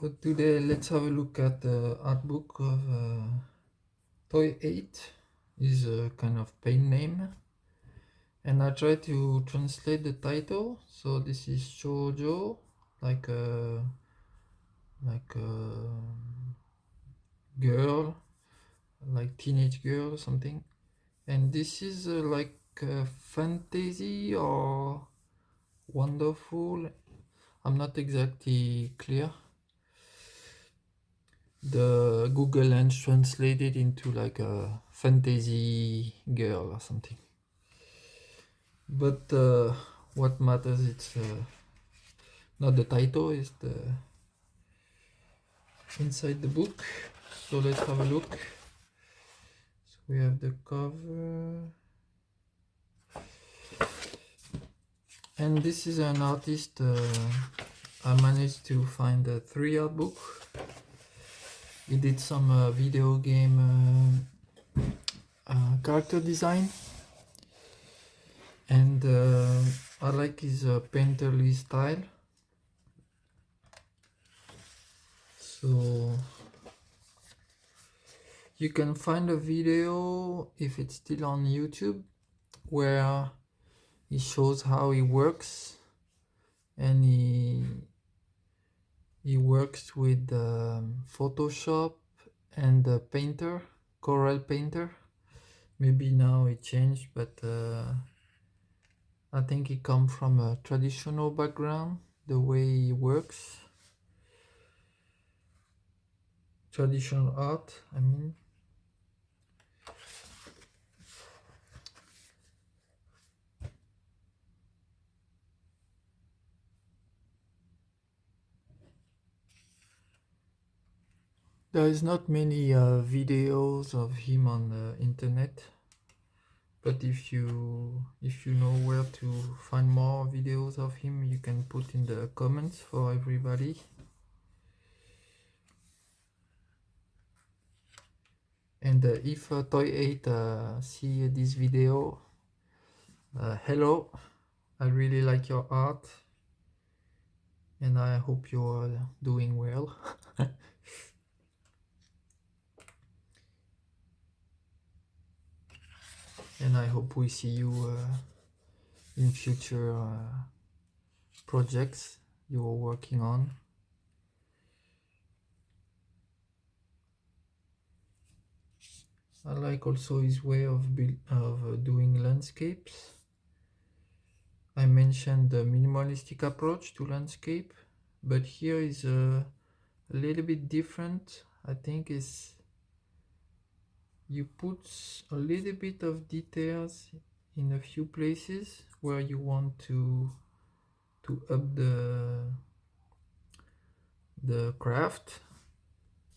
For today, let's have a look at the art book of toi8. Is a kind of pen name, and I try to translate the title. So this is shoujo, like a girl, like teenage girl or something, and this is like fantasy or wonderful. I'm not exactly clear. The Google Lens translated into like a fantasy girl or something. But what matters it's not the title, it's the inside the book. So let's have a look. So we have the cover, and this is an artist. I managed to find 3 art book. He did some video game character design, and I like his painterly style. So you can find a video, if it's still on YouTube, where he shows how he works, and he works with Photoshop and the painter, Corel Painter. Maybe now it changed, but I think he comes from a traditional background, the way he works. Traditional art, I mean. There is not many videos of him on the internet, but if you know where to find more videos of him, you can put in the comments for everybody. And if toi8 see this video, hello, I really like your art, and I hope you're doing well. And I hope we see you in future projects you're working on. I like also his way of doing landscapes. I mentioned the minimalistic approach to landscape, but here is a little bit different. I think is you put a little bit of details in a few places where you want to up the craft,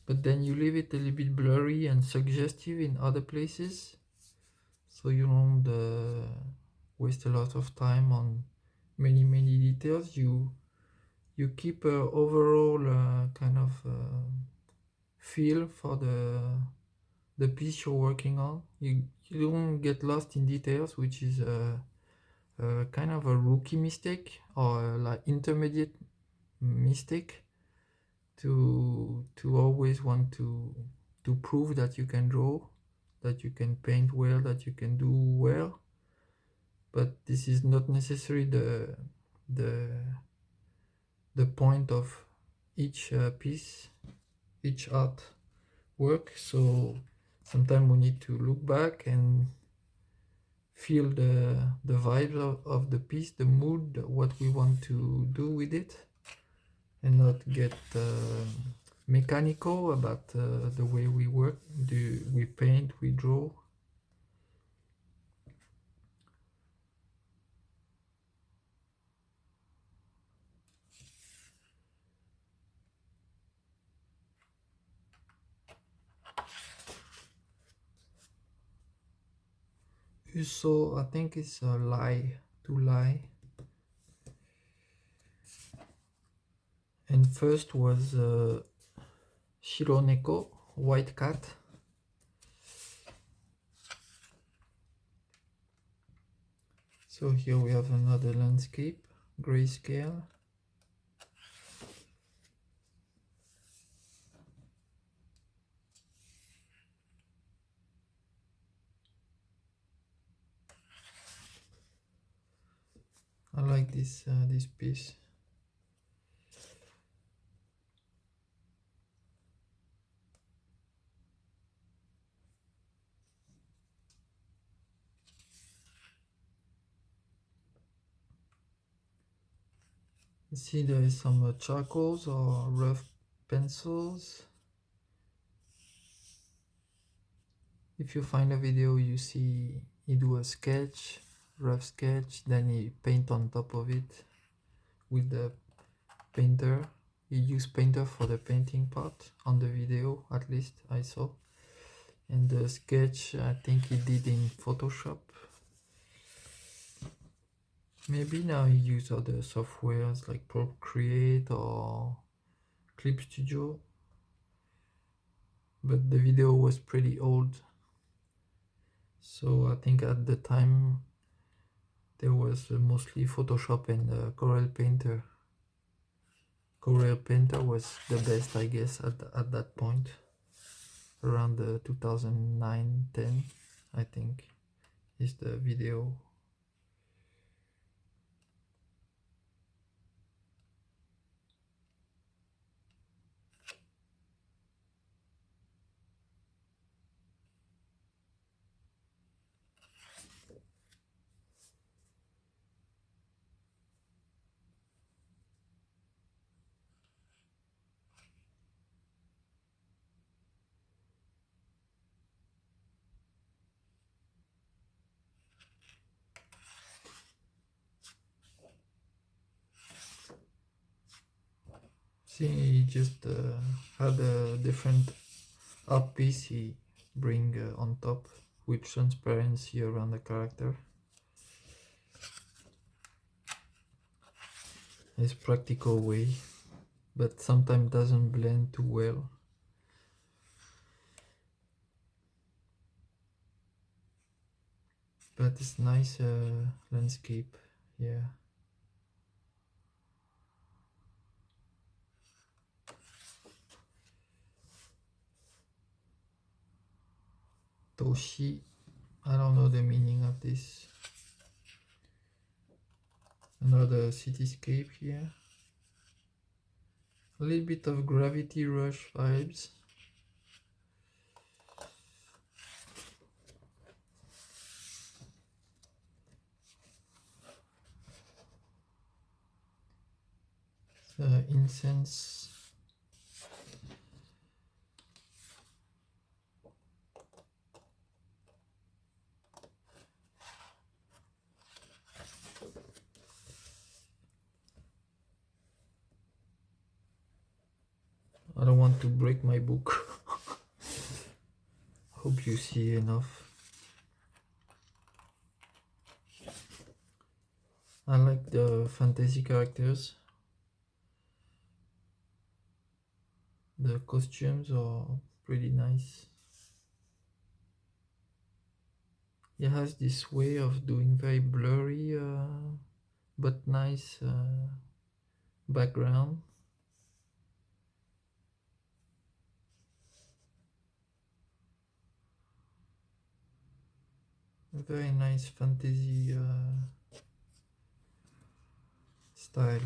but then you leave it a little bit blurry and suggestive in other places, so you don't waste a lot of time on many details. You keep a overall kind of feel for the piece you're working on. You don't get lost in details, which is kind of a rookie mistake, or like intermediate mistake, to always want to prove that you can draw, that you can paint well, that you can do well. But this is not necessarily the point of each piece, each art work. So sometimes we need to look back and feel the vibe of the piece, the mood, what we want to do with it, and not get mechanical about the way we work. We paint, we draw. So I think it's a lie, to lie. And first was Shironeko, white cat. So here we have another landscape, grayscale. I like this piece. You see there is some charcoals or rough pencils. If you find a video, you see he do a sketch, rough sketch, then he paint on top of it with the painter. He used painter for the painting part on the video, at least I saw. And the sketch I think he did in Photoshop. Maybe now he used other softwares like Procreate or Clip Studio, but the video was pretty old, so I think at the time there was mostly Photoshop and Corel Painter. Corel Painter was the best, I guess, at that point, around 2009-10, I think, is the video. See, he just had a different art piece he bring on top with transparency around the character. His practical way, but sometimes doesn't blend too well. But it's nice landscape, yeah. Toshi, I don't know the meaning of this. Another cityscape here. A little bit of Gravity Rush vibes. Incense. I don't want to break my book. Hope you see enough. I like the fantasy characters. The costumes are pretty nice. He has this way of doing very blurry but nice background. Very nice fantasy style.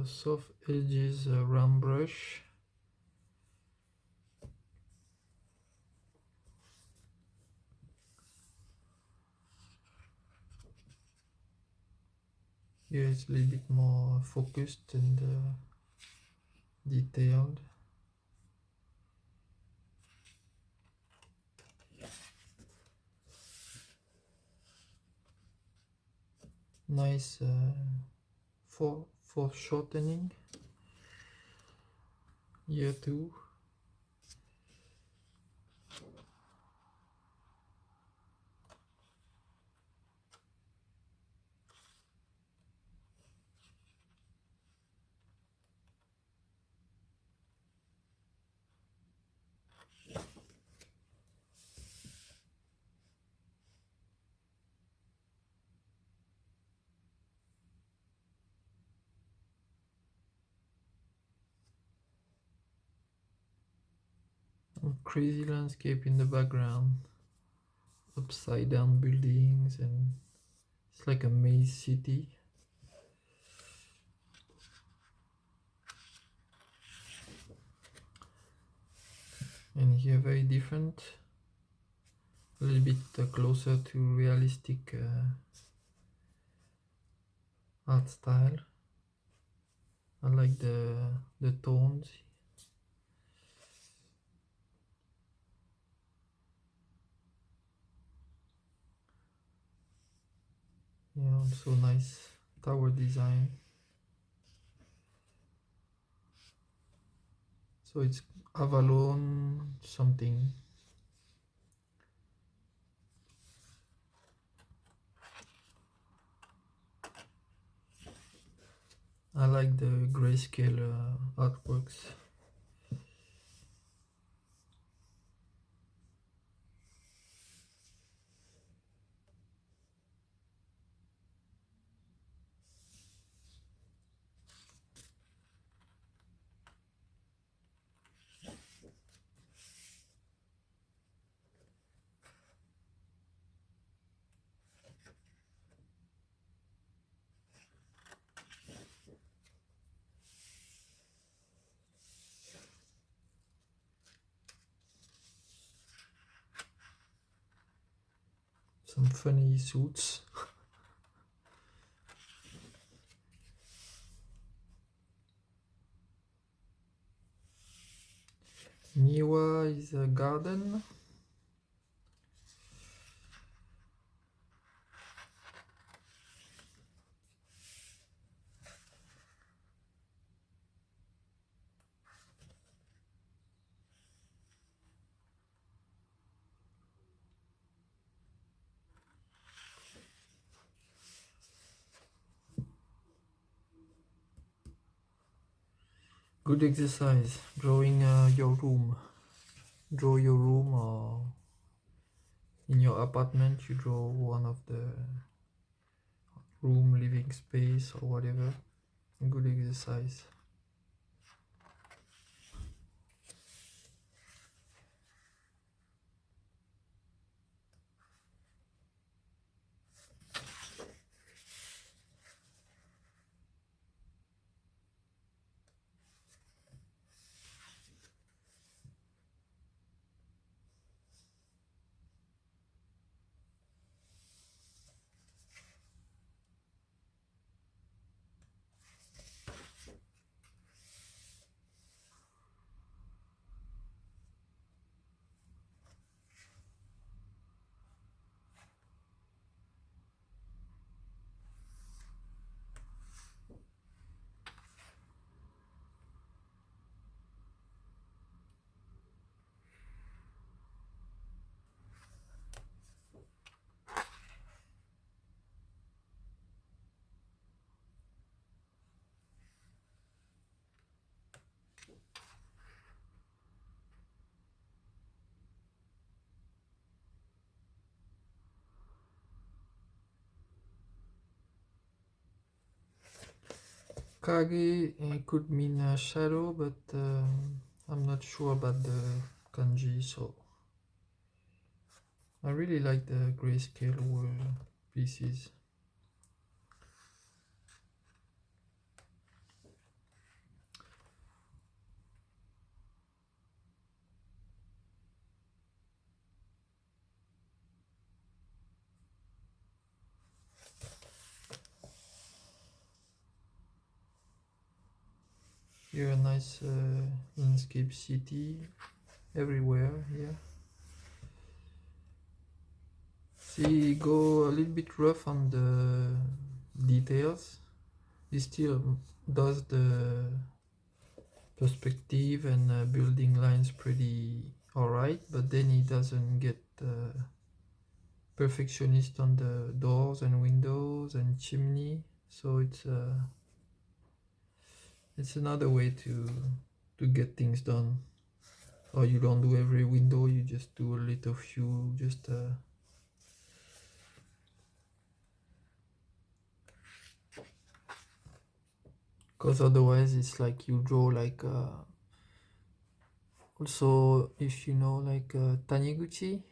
Soft edges round brush. Here it's a little bit more focused and detailed. Nice foreshortening here too. Crazy landscape in the background, upside down buildings, and it's like a maze city. And here very different, a little bit closer to realistic art style. I like the tones. Yeah, also nice tower design. So it's Avalon something. I like the grayscale artworks. Some funny suits. Niwa is a garden. Good exercise, drawing your room. Draw your room, or in your apartment you draw one of the room, living space, or whatever. Good exercise. Kage could mean shadow, but I'm not sure about the kanji, so I really like the grayscale pieces. Here a nice landscape city everywhere here. See, go a little bit rough on the details. He still does the perspective and building lines pretty alright, but then he doesn't get perfectionist on the doors and windows and chimney. So it's another way to get things done. Or you don't do every window, you just do a little few, just because otherwise it's like you draw like Also, if you know like Taniguchi,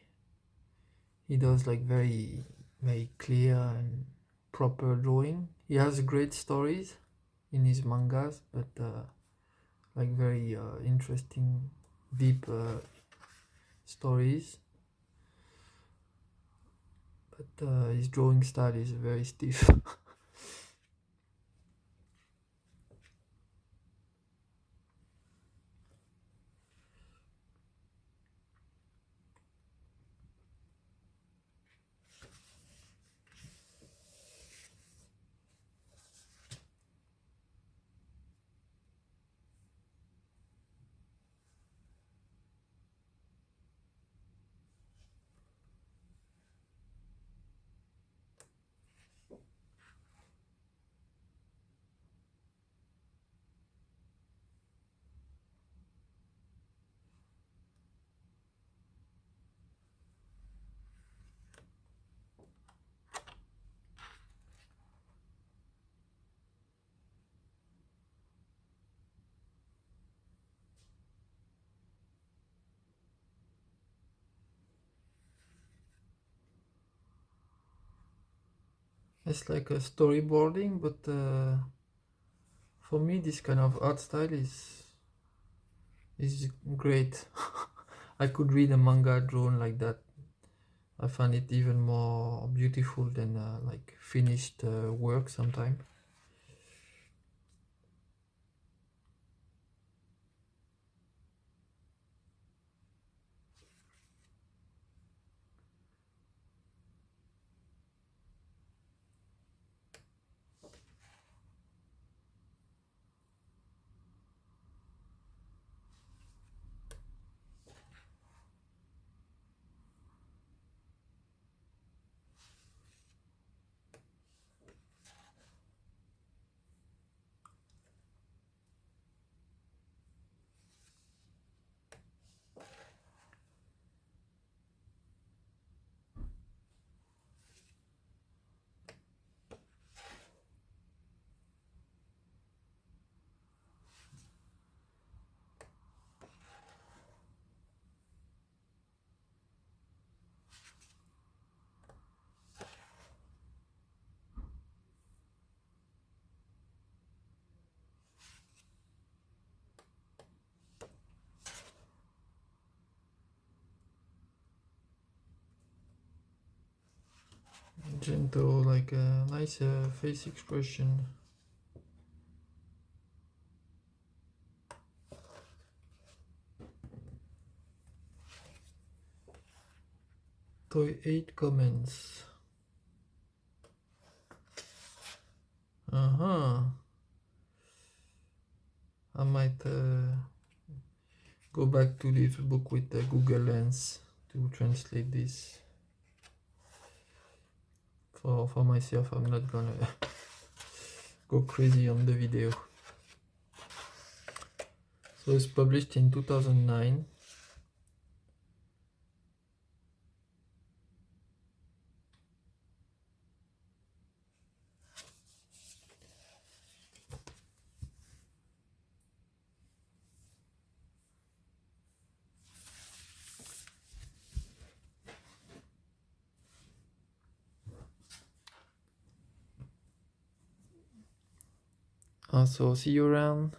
he does like very clear and proper drawing. He has great stories in his mangas, but like very interesting, deep stories. But his drawing style is very stiff. It's like a storyboarding, but for me, this kind of art style is great. I could read a manga drawn like that. I find it even more beautiful than like finished work sometimes. Gentle, like a nice face expression. toi8 comments. I might go back to this book with the Google Lens to translate this for myself. I'm not gonna go crazy on the video. So it's published in 2009. So see you around.